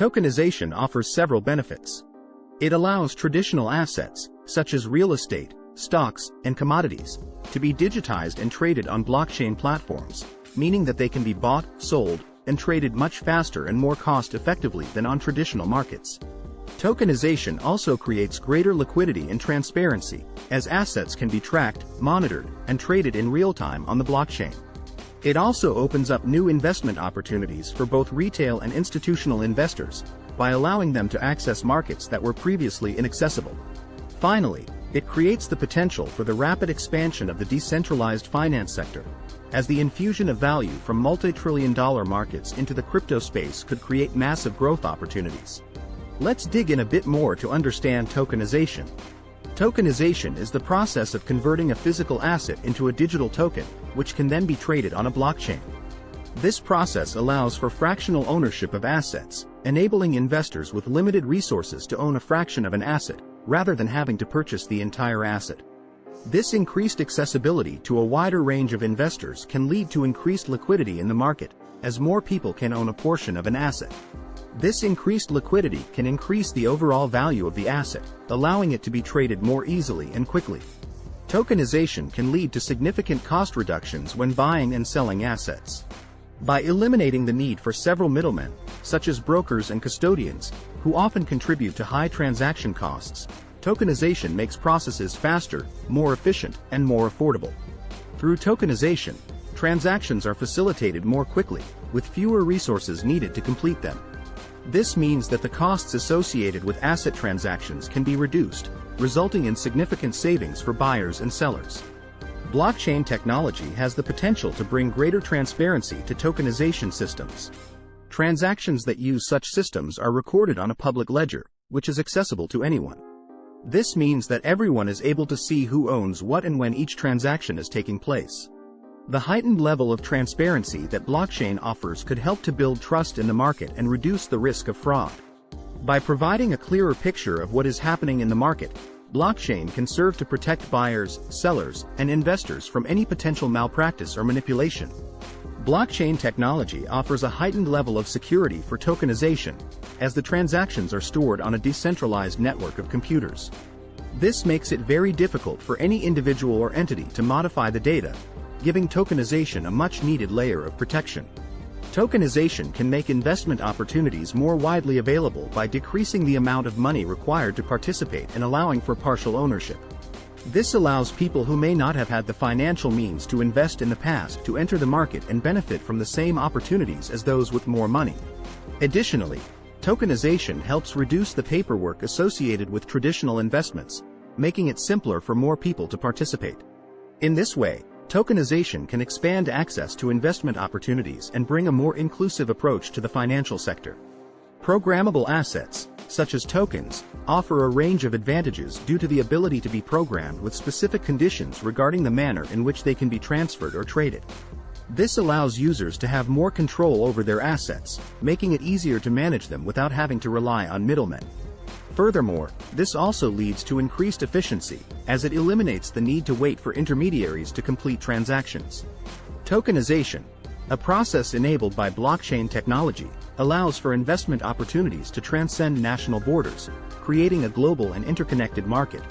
Tokenization offers several benefits. It allows traditional assets, such as real estate, stocks, and commodities, to be digitized and traded on blockchain platforms, meaning that they can be bought, sold, and traded much faster and more cost-effectively than on traditional markets. Tokenization also creates greater liquidity and transparency, as assets can be tracked, monitored, and traded in real time on the blockchain. It also opens up new investment opportunities for both retail and institutional investors, by allowing them to access markets that were previously inaccessible. Finally, it creates the potential for the rapid expansion of the decentralized finance sector, as the infusion of value from multi-trillion-dollar markets into the crypto space could create massive growth opportunities. Let's dig in a bit more to understand tokenization. Tokenization is the process of converting a physical asset into a digital token, which can then be traded on a blockchain. This process allows for fractional ownership of assets, enabling investors with limited resources to own a fraction of an asset, rather than having to purchase the entire asset. This increased accessibility to a wider range of investors can lead to increased liquidity in the market, as more people can own a portion of an asset. This increased liquidity can increase the overall value of the asset, allowing it to be traded more easily and quickly. Tokenization can lead to significant cost reductions when buying and selling assets. By eliminating the need for several middlemen, such as brokers and custodians, who often contribute to high transaction costs, tokenization makes processes faster, more efficient, and more affordable. Through tokenization, transactions are facilitated more quickly, with fewer resources needed to complete them. This means that the costs associated with asset transactions can be reduced, resulting in significant savings for buyers and sellers. Blockchain technology has the potential to bring greater transparency to tokenization systems. Transactions that use such systems are recorded on a public ledger, which is accessible to anyone. This means that everyone is able to see who owns what and when each transaction is taking place. The heightened level of transparency that blockchain offers could help to build trust in the market and reduce the risk of fraud. By providing a clearer picture of what is happening in the market, blockchain can serve to protect buyers, sellers, and investors from any potential malpractice or manipulation. Blockchain technology offers a heightened level of security for tokenization, as the transactions are stored on a decentralized network of computers. This makes it very difficult for any individual or entity to modify the data, giving tokenization a much-needed layer of protection. Tokenization can make investment opportunities more widely available by decreasing the amount of money required to participate and allowing for partial ownership. This allows people who may not have had the financial means to invest in the past to enter the market and benefit from the same opportunities as those with more money. Additionally, tokenization helps reduce the paperwork associated with traditional investments, making it simpler for more people to participate. In this way, tokenization can expand access to investment opportunities and bring a more inclusive approach to the financial sector. Programmable assets, such as tokens, offer a range of advantages due to the ability to be programmed with specific conditions regarding the manner in which they can be transferred or traded. This allows users to have more control over their assets, making it easier to manage them without having to rely on middlemen. Furthermore, this also leads to increased efficiency, as it eliminates the need to wait for intermediaries to complete transactions. Tokenization, a process enabled by blockchain technology, allows for investment opportunities to transcend national borders, creating a global and interconnected market.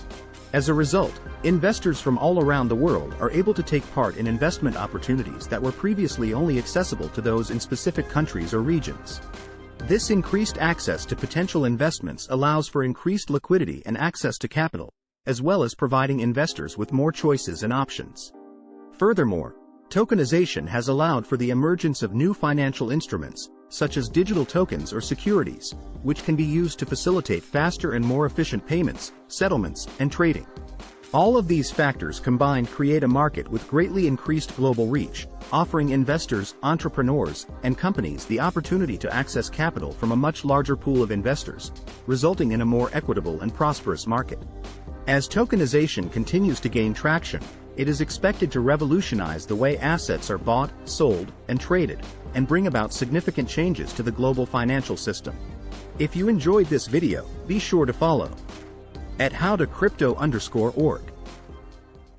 As a result, investors from all around the world are able to take part in investment opportunities that were previously only accessible to those in specific countries or regions. This increased access to potential investments allows for increased liquidity and access to capital, as well as providing investors with more choices and options. Furthermore, tokenization has allowed for the emergence of new financial instruments, such as digital tokens or securities, which can be used to facilitate faster and more efficient payments, settlements, and trading. All of these factors combined create a market with greatly increased global reach, offering investors, entrepreneurs, and companies the opportunity to access capital from a much larger pool of investors, resulting in a more equitable and prosperous market. As tokenization continues to gain traction, it is expected to revolutionize the way assets are bought, sold, and traded, and bring about significant changes to the global financial system. If you enjoyed this video, be sure to follow @howtocrypto_org